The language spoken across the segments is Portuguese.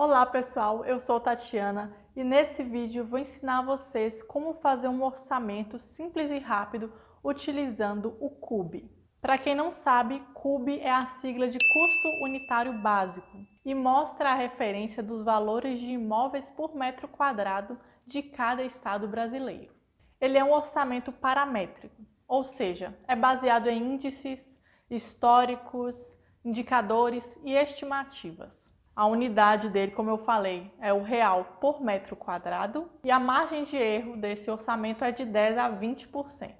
Olá pessoal, eu sou Tatiana e nesse vídeo vou ensinar vocês como fazer um orçamento simples e rápido utilizando o CUB. Para quem não sabe, CUB é a sigla de Custo Unitário Básico e mostra a referência dos valores de imóveis por metro quadrado de cada estado brasileiro. Ele é um orçamento paramétrico, ou seja, é baseado em índices históricos, indicadores e estimativas. A unidade dele, como eu falei, é o real por metro quadrado e a margem de erro desse orçamento é de 10 a 20%.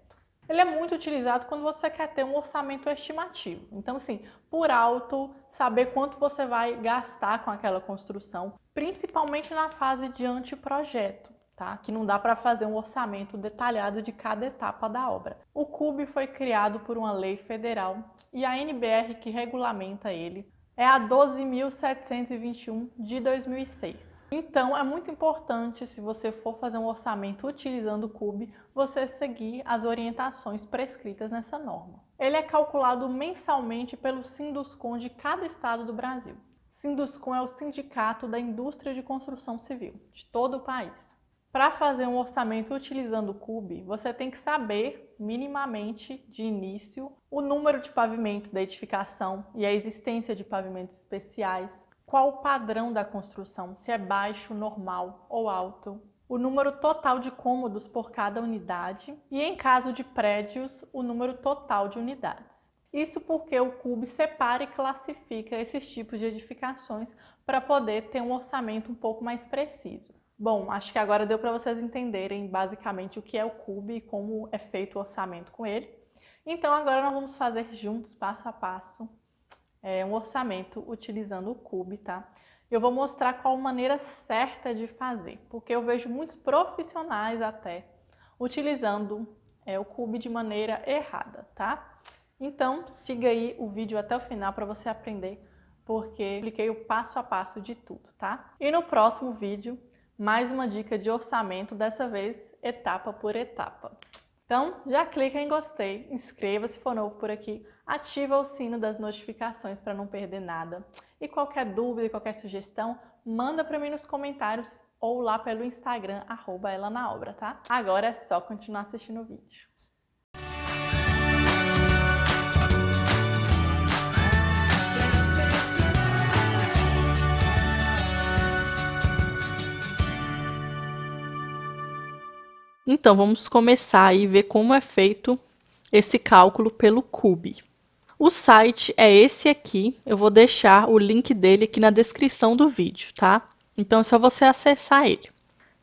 Ele é muito utilizado quando você quer ter um orçamento estimativo. Então, assim, por alto, saber quanto você vai gastar com aquela construção, principalmente na fase de anteprojeto, tá? Que não dá para fazer um orçamento detalhado de cada etapa da obra. O CUB foi criado por uma lei federal e a NBR que regulamenta ele é a 12.721 de 2006. Então, é muito importante, se você for fazer um orçamento utilizando o CUB, você seguir as orientações prescritas nessa norma. Ele é calculado mensalmente pelo Sinduscon de cada estado do Brasil. Sinduscon é o Sindicato da Indústria de Construção Civil, de todo o país. Para fazer um orçamento utilizando o CUB, você tem que saber, minimamente, de início, o número de pavimentos da edificação e a existência de pavimentos especiais, qual o padrão da construção, se é baixo, normal ou alto, o número total de cômodos por cada unidade e, em caso de prédios, o número total de unidades. Isso porque o CUB separa e classifica esses tipos de edificações para poder ter um orçamento um pouco mais preciso. Bom, acho que agora deu para vocês entenderem basicamente o que é o CUB e como é feito o orçamento com ele. Então agora nós vamos fazer juntos, passo a passo, um orçamento utilizando o CUB, tá? Eu vou mostrar qual maneira certa de fazer, porque eu vejo muitos profissionais até utilizando o CUB de maneira errada, tá? Então siga aí o vídeo até o final para você aprender, porque eu expliquei o passo a passo de tudo, tá? E no próximo vídeo, mais uma dica de orçamento, dessa vez etapa por etapa. Então, já clica em gostei, inscreva-se se for novo por aqui, ativa o sino das notificações para não perder nada. E qualquer dúvida, qualquer sugestão, manda para mim nos comentários ou lá pelo Instagram, @elanaobra, tá? Agora é só continuar assistindo o vídeo. Então, vamos começar aí e ver como é feito esse cálculo pelo CUB. O site é esse aqui, eu vou deixar o link dele aqui na descrição do vídeo, tá? Então é só você acessar ele.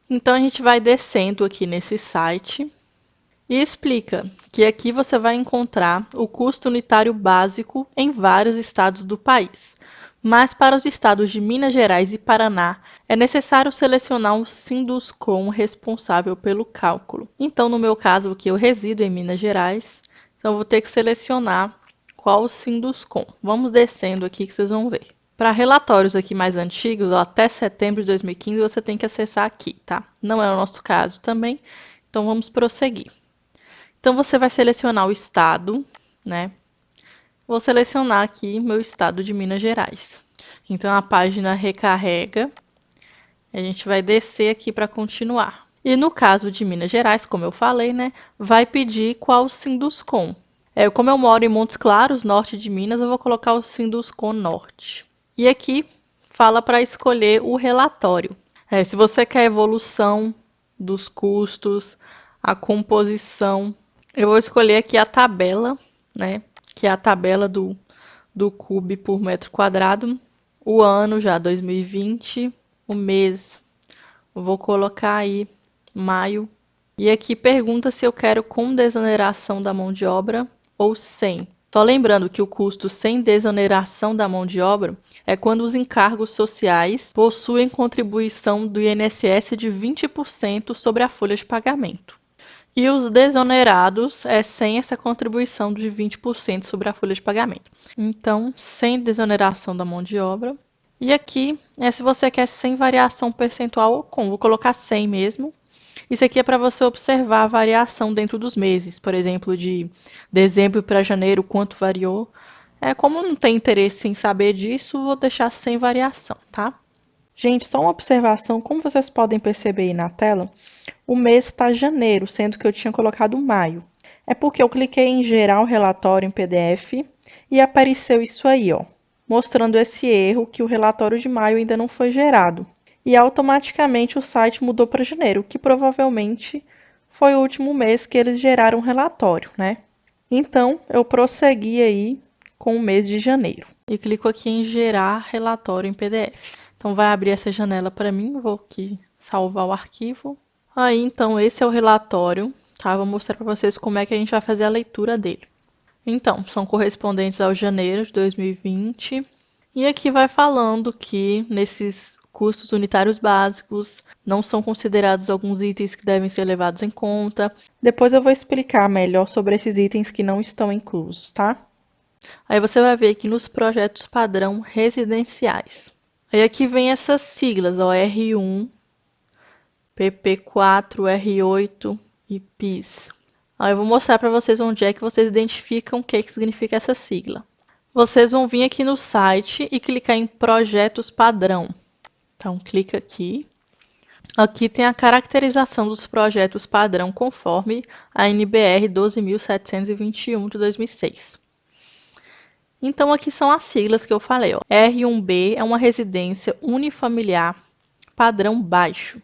Então a gente vai descendo aqui nesse site e explica que aqui você vai encontrar o custo unitário básico em vários estados do país. Mas para os estados de Minas Gerais e Paraná, é necessário selecionar um Sinduscon responsável pelo cálculo. Então, no meu caso, que eu resido em Minas Gerais, então eu vou ter que selecionar qual o Sinduscon. Vamos descendo aqui que vocês vão ver. Para relatórios aqui mais antigos, ó, até setembro de 2015, você tem que acessar aqui, tá? Não é o nosso caso também, então vamos prosseguir. Então, você vai selecionar o estado, né? Vou selecionar aqui meu estado de Minas Gerais. Então, a página recarrega. A gente vai descer aqui para continuar. E no caso de Minas Gerais, como eu falei, né? Vai pedir qual o Sinduscon. Como eu moro em Montes Claros, norte de Minas, eu vou colocar o Sinduscon Norte. E aqui fala para escolher o relatório. Se você quer evolução dos custos, a composição, eu vou escolher aqui a tabela, né? Que é a tabela do CUB por metro quadrado. O ano já 2020, o mês, eu vou colocar aí maio. E aqui pergunta se eu quero com desoneração da mão de obra ou sem. Só lembrando que o custo sem desoneração da mão de obra é quando os encargos sociais possuem contribuição do INSS de 20% sobre a folha de pagamento. E os desonerados é sem essa contribuição de 20% sobre a folha de pagamento. Então, sem desoneração da mão de obra. E aqui é se você quer sem variação percentual ou com. Vou colocar 100 mesmo. Isso aqui é para você observar a variação dentro dos meses. Por exemplo, de dezembro para janeiro, quanto variou. Como não tem interesse em saber disso, vou deixar sem variação, tá? Gente, só uma observação, como vocês podem perceber aí na tela, o mês está janeiro, sendo que eu tinha colocado maio. É porque eu cliquei em gerar o relatório em PDF e apareceu isso aí, ó, mostrando esse erro que o relatório de maio ainda não foi gerado. E automaticamente o site mudou para janeiro, que provavelmente foi o último mês que eles geraram o relatório, né? Então, eu prossegui aí com o mês de janeiro. E clico aqui em gerar relatório em PDF. Então, vai abrir essa janela para mim, vou aqui salvar o arquivo. Aí, então, esse é o relatório, tá? Vou mostrar para vocês como é que a gente vai fazer a leitura dele. Então, são correspondentes ao janeiro de 2020. E aqui vai falando que nesses custos unitários básicos não são considerados alguns itens que devem ser levados em conta. Depois eu vou explicar melhor sobre esses itens que não estão inclusos, tá? Aí você vai ver aqui nos projetos padrão residenciais. Aí aqui vem essas siglas, ó, R1, PP4, R8 e PIS. Aí eu vou mostrar para vocês onde é que vocês identificam o que significa essa sigla. Vocês vão vir aqui no site e clicar em projetos padrão. Então, clica aqui. Aqui tem a caracterização dos projetos padrão conforme a NBR 12.721 de 2006. Então, aqui são as siglas que eu falei. Ó. R1B é uma residência unifamiliar padrão baixo,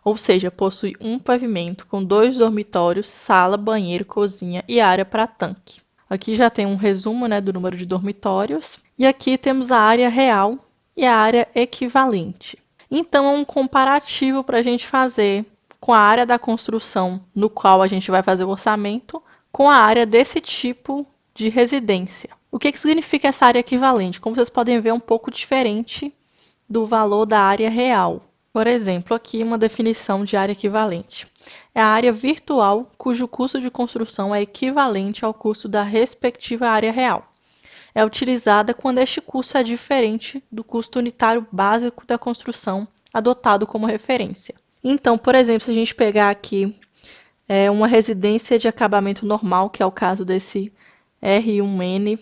ou seja, possui um pavimento com 2 dormitórios, sala, banheiro, cozinha e área para tanque. Aqui já tem um resumo, né, do número de dormitórios. E aqui temos a área real e a área equivalente. Então, é um comparativo para a gente fazer com a área da construção no qual a gente vai fazer o orçamento com a área desse tipo de residência. O que significa essa área equivalente? Como vocês podem ver, é um pouco diferente do valor da área real. Por exemplo, aqui uma definição de área equivalente. É a área virtual cujo custo de construção é equivalente ao custo da respectiva área real. É utilizada quando este custo é diferente do custo unitário básico da construção adotado como referência. Então, por exemplo, se a gente pegar aqui uma residência de acabamento normal, que é o caso desse R1N,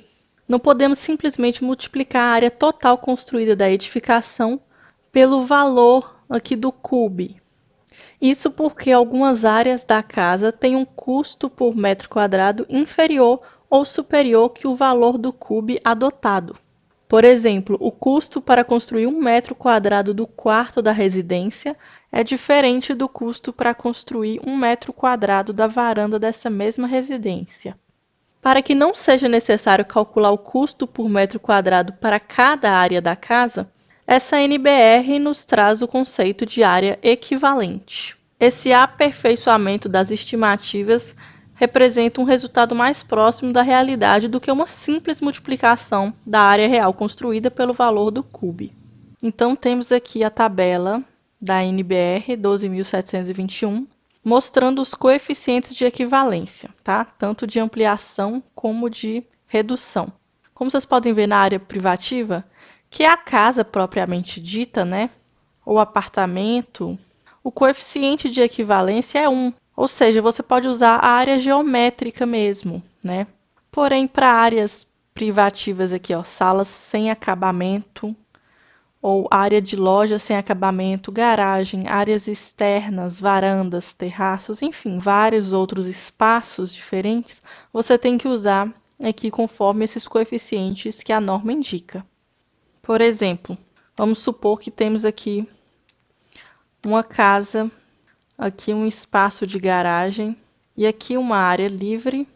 não podemos simplesmente multiplicar a área total construída da edificação pelo valor aqui do CUB. Isso porque algumas áreas da casa têm um custo por metro quadrado inferior ou superior que o valor do CUB adotado. Por exemplo, o custo para construir 1 metro quadrado do quarto da residência é diferente do custo para construir 1 metro quadrado da varanda dessa mesma residência. Para que não seja necessário calcular o custo por metro quadrado para cada área da casa, essa NBR nos traz o conceito de área equivalente. Esse aperfeiçoamento das estimativas representa um resultado mais próximo da realidade do que uma simples multiplicação da área real construída pelo valor do CUB. Então, temos aqui a tabela da NBR 12.721, mostrando os coeficientes de equivalência, tá? Tanto de ampliação como de redução. Como vocês podem ver na área privativa, que é a casa propriamente dita, né? Ou apartamento, o coeficiente de equivalência é 1, ou seja, você pode usar a área geométrica mesmo, né? Porém, para áreas privativas aqui, ó, salas sem acabamento, ou área de loja sem acabamento, garagem, áreas externas, varandas, terraços, enfim, vários outros espaços diferentes, você tem que usar aqui conforme esses coeficientes que a norma indica. Por exemplo, vamos supor que temos aqui uma casa, aqui um espaço de garagem e aqui uma área livre.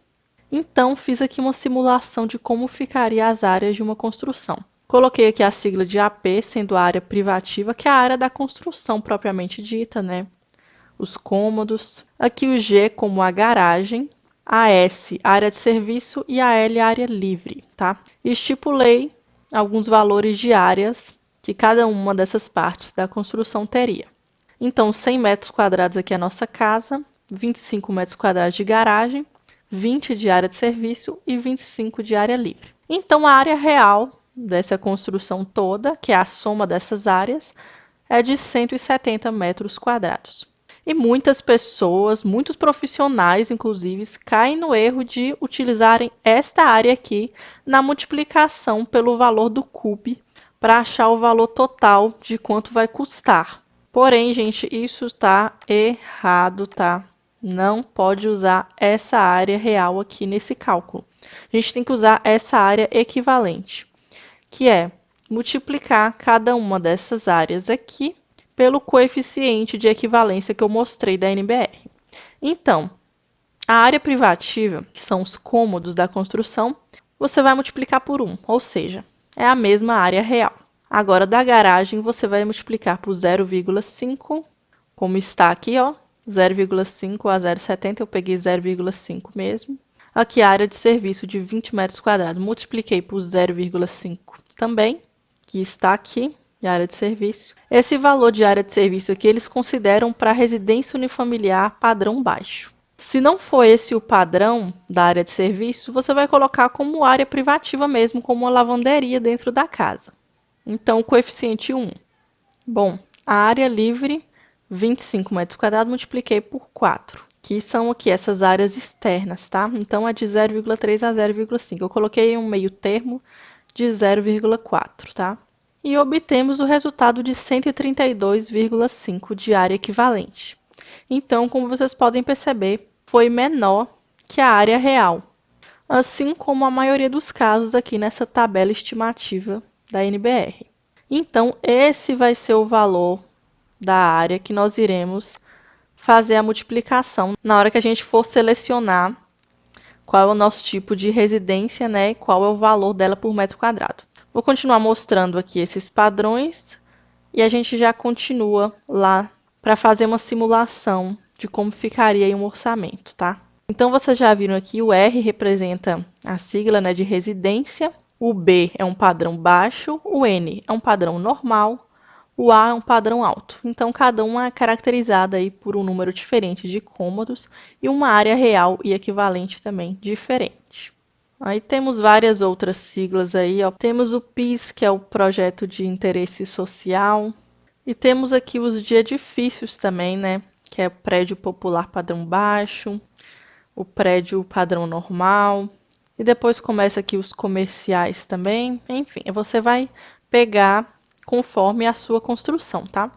Então, fiz aqui uma simulação de como ficaria as áreas de uma construção. Coloquei aqui a sigla de AP, sendo a área privativa, que é a área da construção propriamente dita, né? Os cômodos. Aqui o G como a garagem, a S, área de serviço e a L, área livre, tá? E estipulei alguns valores de áreas que cada uma dessas partes da construção teria. Então, 100 metros quadrados aqui é a nossa casa, 25 metros quadrados de garagem, 20 de área de serviço e 25 de área livre. Então, a área real dessa construção toda, que é a soma dessas áreas, é de 170 metros quadrados. E muitas pessoas, muitos profissionais, inclusive, caem no erro de utilizarem esta área aqui na multiplicação pelo valor do CUB para achar o valor total de quanto vai custar. Porém, gente, isso está errado, tá? Não pode usar essa área real aqui nesse cálculo. A gente tem que usar essa área equivalente, que é multiplicar cada uma dessas áreas aqui pelo coeficiente de equivalência que eu mostrei da NBR. Então, a área privativa, que são os cômodos da construção, você vai multiplicar por 1, ou seja, é a mesma área real. Agora, da garagem, você vai multiplicar por 0,5, como está aqui, ó, 0,5 a 0,70, eu peguei 0,5 mesmo. Aqui a área de serviço de 20 metros quadrados, multipliquei por 0,5 também, que está aqui, de área de serviço. Esse valor de área de serviço aqui, eles consideram para residência unifamiliar padrão baixo. Se não for esse o padrão da área de serviço, você vai colocar como área privativa mesmo, como uma lavanderia dentro da casa. Então, o coeficiente 1. Bom, a área livre, 25 metros quadrados, multipliquei por 4, que são aqui essas áreas externas, tá? Então, é de 0,3 a 0,5. Eu coloquei um meio termo de 0,4, tá? E obtemos o resultado de 132,5 de área equivalente. Então, como vocês podem perceber, foi menor que a área real, assim como a maioria dos casos aqui nessa tabela estimativa da NBR. Então, esse vai ser o valor da área que nós iremos fazer a multiplicação na hora que a gente for selecionar qual é o nosso tipo de residência, né, e qual é o valor dela por metro quadrado. Vou continuar mostrando aqui esses padrões e a gente já continua lá para fazer uma simulação de como ficaria aí um orçamento, tá? Então, vocês já viram aqui, o R representa a sigla, né, de residência, o B é um padrão baixo, o N é um padrão normal, o A é um padrão alto. Então, cada uma é caracterizada aí por um número diferente de cômodos e uma área real e equivalente também diferente. Aí temos várias outras siglas aí, ó. Temos o PIS, que é o Projeto de Interesse Social. E temos aqui os de edifícios também, né? Que é o prédio popular padrão baixo, o prédio padrão normal. E depois começa aqui os comerciais também. Enfim, você vai pegar conforme a sua construção, tá?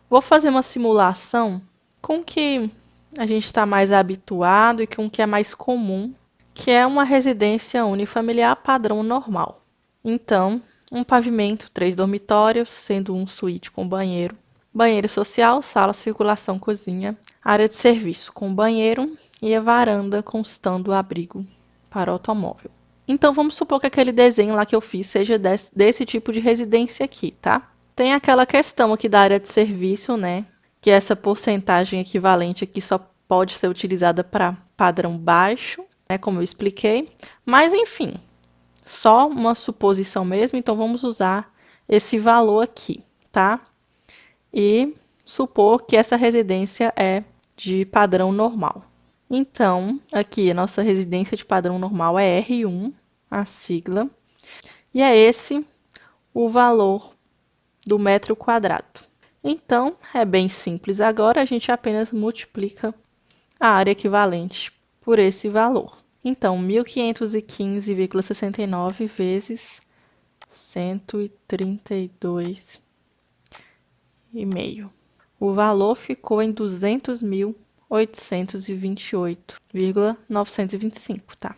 Vou fazer uma simulação com o que a gente está mais habituado e com o que é mais comum, que é uma residência unifamiliar padrão normal. Então, um pavimento, 3 dormitórios, sendo um suíte com banheiro, banheiro social, sala, circulação, cozinha, área de serviço com banheiro e a varanda constando abrigo para automóvel. Então, vamos supor que aquele desenho lá que eu fiz seja desse tipo de residência aqui, tá? Tem aquela questão aqui da área de serviço, né? Que essa porcentagem equivalente aqui só pode ser utilizada para padrão baixo, né? Como eu expliquei. Mas, enfim, só uma suposição mesmo, então vamos usar esse valor aqui, tá? E supor que essa residência é de padrão normal. Então, aqui a nossa residência de padrão normal é R1, a sigla, e é esse o valor do metro quadrado. Então, é bem simples. Agora a gente apenas multiplica a área equivalente por esse valor. Então, 1.515,69 vezes 132,5. O valor ficou em 200.828,925, tá?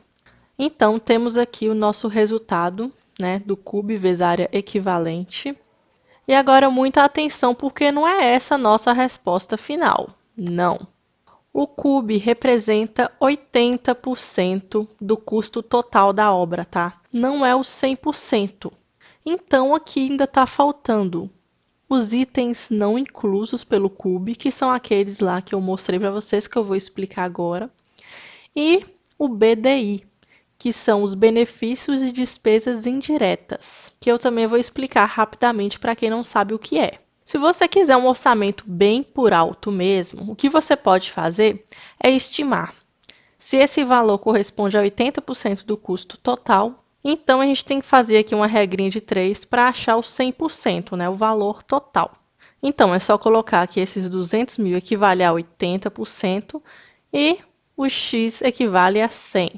Então, temos aqui o nosso resultado, né, do cubo vezes área equivalente. E agora, muita atenção, porque não é essa a nossa resposta final. Não. O CUB representa 80% do custo total da obra, tá? Não é o 100%. Então, aqui ainda está faltando os itens não inclusos pelo CUB, que são aqueles lá que eu mostrei para vocês, que eu vou explicar agora, e o BDI, que são os benefícios e despesas indiretas, que eu também vou explicar rapidamente para quem não sabe o que é. Se você quiser um orçamento bem por alto mesmo, o que você pode fazer é estimar se esse valor corresponde a 80% do custo total. Então, a gente tem que fazer aqui uma regrinha de 3 para achar o 100%, né, o valor total. Então, é só colocar que esses 200 mil equivale a 80% e o X equivale a 100.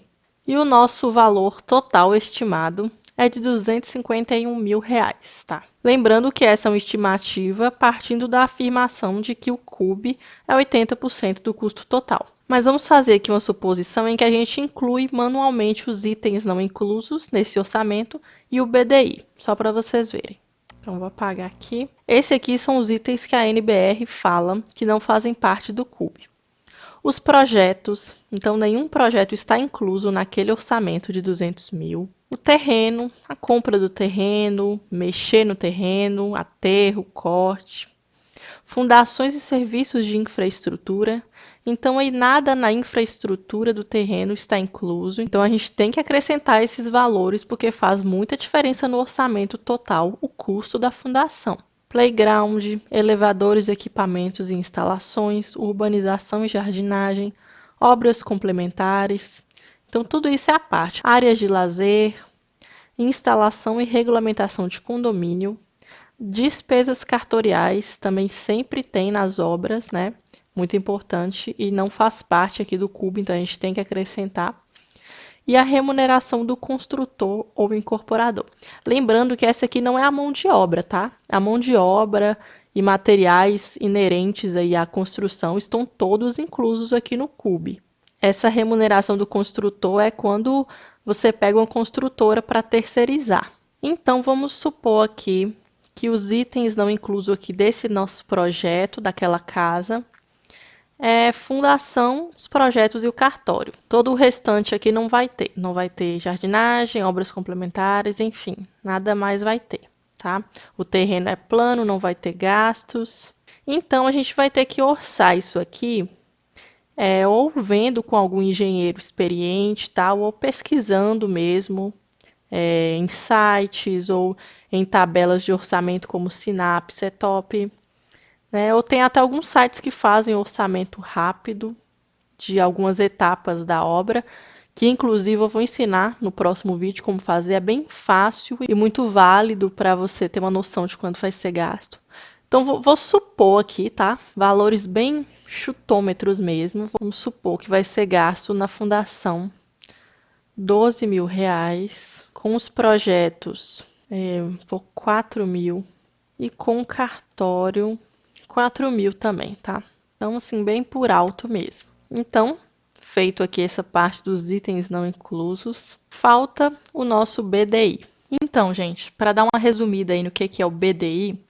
E o nosso valor total estimado é de R$ 251 mil, tá? Lembrando que essa é uma estimativa partindo da afirmação de que o CUB é 80% do custo total. Mas vamos fazer aqui uma suposição em que a gente inclui manualmente os itens não inclusos nesse orçamento e o BDI, só para vocês verem. Então, vou apagar aqui. Esse aqui são os itens que a NBR fala que não fazem parte do CUB. Os projetos, então nenhum projeto está incluso naquele orçamento de 200 mil. O terreno, a compra do terreno, mexer no terreno, aterro, corte. Fundações e serviços de infraestrutura. Então, aí nada na infraestrutura do terreno está incluso. Então, a gente tem que acrescentar esses valores porque faz muita diferença no orçamento total o custo da fundação. Playground, elevadores, equipamentos e instalações, urbanização e jardinagem, obras complementares. Então, tudo isso é a parte. Áreas de lazer, instalação e regulamentação de condomínio, despesas cartoriais, também sempre tem nas obras, né? Muito importante e não faz parte aqui do CUB, então a gente tem que acrescentar. E a remuneração do construtor ou incorporador. Lembrando que essa aqui não é a mão de obra, tá? A mão de obra e materiais inerentes aí à construção estão todos inclusos aqui no CUB. Essa remuneração do construtor é quando você pega uma construtora para terceirizar. Então, vamos supor aqui que os itens não inclusos aqui desse nosso projeto, daquela casa, é fundação, os projetos e o cartório. Todo o restante aqui não vai ter. Não vai ter jardinagem, obras complementares, enfim, nada mais vai ter, tá? O terreno é plano, não vai ter gastos. Então, a gente vai ter que orçar isso aqui, ou vendo com algum engenheiro experiente, tal, ou pesquisando mesmo, em sites ou em tabelas de orçamento como Sinap, Cetop, né? Ou tem até alguns sites que fazem orçamento rápido de algumas etapas da obra, que inclusive eu vou ensinar no próximo vídeo como fazer. É bem fácil e muito válido para você ter uma noção de quanto vai ser gasto. Então, vou supor aqui, tá? Valores bem chutômetros mesmo. Vamos supor que vai ser gasto na fundação R$ 12 mil, com os projetos por 4 mil e com o cartório 4 mil também, tá? Então, assim, bem por alto mesmo. Então, feito aqui essa parte dos itens não inclusos, falta o nosso BDI. Então, gente, para dar uma resumida aí no que é o BDI,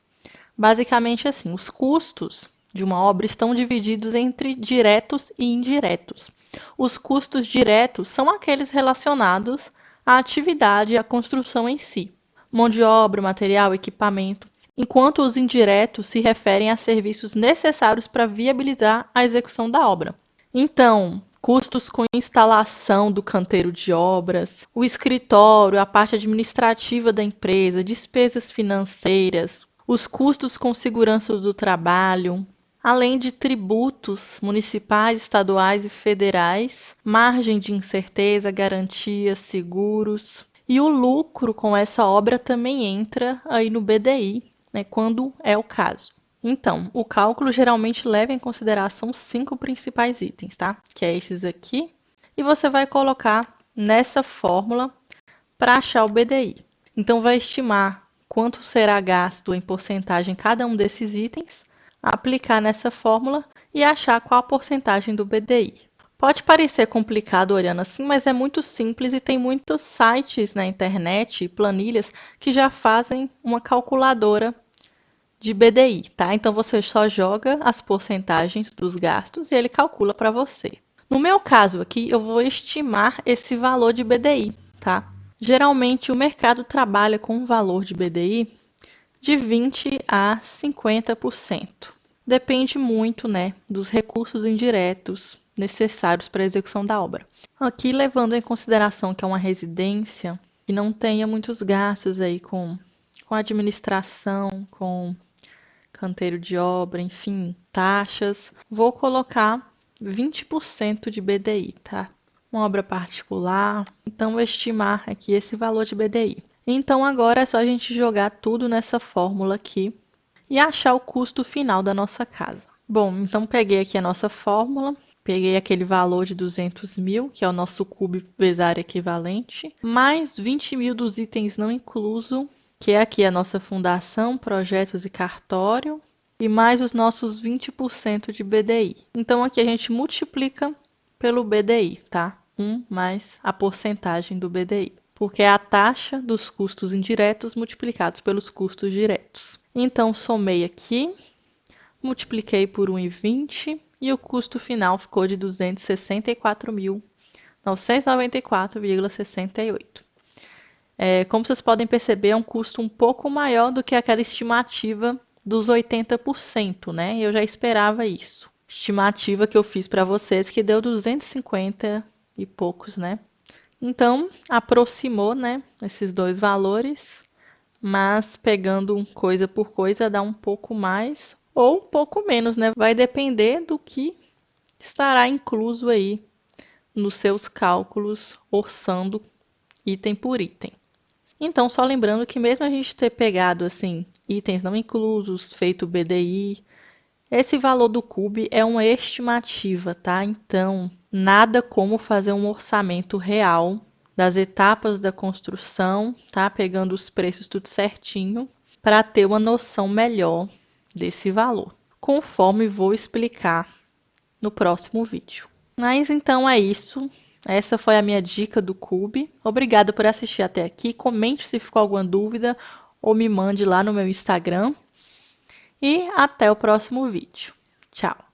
basicamente assim, os custos de uma obra estão divididos entre diretos e indiretos. Os custos diretos são aqueles relacionados à atividade e à construção em si, mão de obra, material, equipamento, enquanto os indiretos se referem a serviços necessários para viabilizar a execução da obra. Então, custos com instalação do canteiro de obras, o escritório, a parte administrativa da empresa, despesas financeiras, os custos com segurança do trabalho, além de tributos municipais, estaduais e federais, margem de incerteza, garantias, seguros. E o lucro com essa obra também entra aí no BDI, né, quando é o caso. Então, o cálculo geralmente leva em consideração os 5 principais itens, tá? Que é esses aqui. E você vai colocar nessa fórmula para achar o BDI. Então, vai estimar quanto será gasto em porcentagem cada um desses itens, aplicar nessa fórmula e achar qual a porcentagem do BDI. Pode parecer complicado olhando assim, mas é muito simples e tem muitos sites na internet e planilhas que já fazem uma calculadora de BDI, tá? Então você só joga as porcentagens dos gastos e ele calcula para você. No meu caso aqui, eu vou estimar esse valor de BDI, tá? Geralmente o mercado trabalha com um valor de BDI de 20 a 50%. Depende muito, né, dos recursos indiretos necessários para a execução da obra. Aqui levando em consideração que é uma residência que não tenha muitos gastos aí com administração, com canteiro de obra, enfim, taxas, vou colocar 20% de BDI, tá? Uma obra particular, então vou estimar aqui esse valor de BDI. Então agora é só a gente jogar tudo nessa fórmula aqui e achar o custo final da nossa casa. Bom, então peguei aqui a nossa fórmula, Peguei aquele valor de 200 mil, que é o nosso cube vezes área equivalente, mais 20 mil dos itens não incluso, que é aqui a nossa fundação, projetos e cartório, e mais os nossos 20% de BDI. Então aqui a gente multiplica pelo BDI, tá? 1 mais a porcentagem do BDI, porque é a taxa dos custos indiretos multiplicados pelos custos diretos. Então somei aqui, multipliquei por 1,20 e o custo final ficou de 264.994,68. Como vocês podem perceber, é um custo um pouco maior do que aquela estimativa dos 80%, né? Eu já esperava isso. Estimativa que eu fiz para vocês que deu 250 e poucos, né? Então, aproximou, né, esses dois valores, mas pegando coisa por coisa dá um pouco mais ou um pouco menos, né? Vai depender do que estará incluso aí nos seus cálculos, orçando item por item. Então, só lembrando que mesmo a gente ter pegado assim itens não inclusos, feito BDI, esse valor do cube é uma estimativa, tá? Então, nada como fazer um orçamento real das etapas da construção, tá? Pegando os preços tudo certinho, para ter uma noção melhor desse valor, conforme vou explicar no próximo vídeo. Mas então é isso. Essa foi a minha dica do cube. Obrigada por assistir até aqui. Comente se ficou alguma dúvida ou me mande lá no meu Instagram. E até o próximo vídeo. Tchau!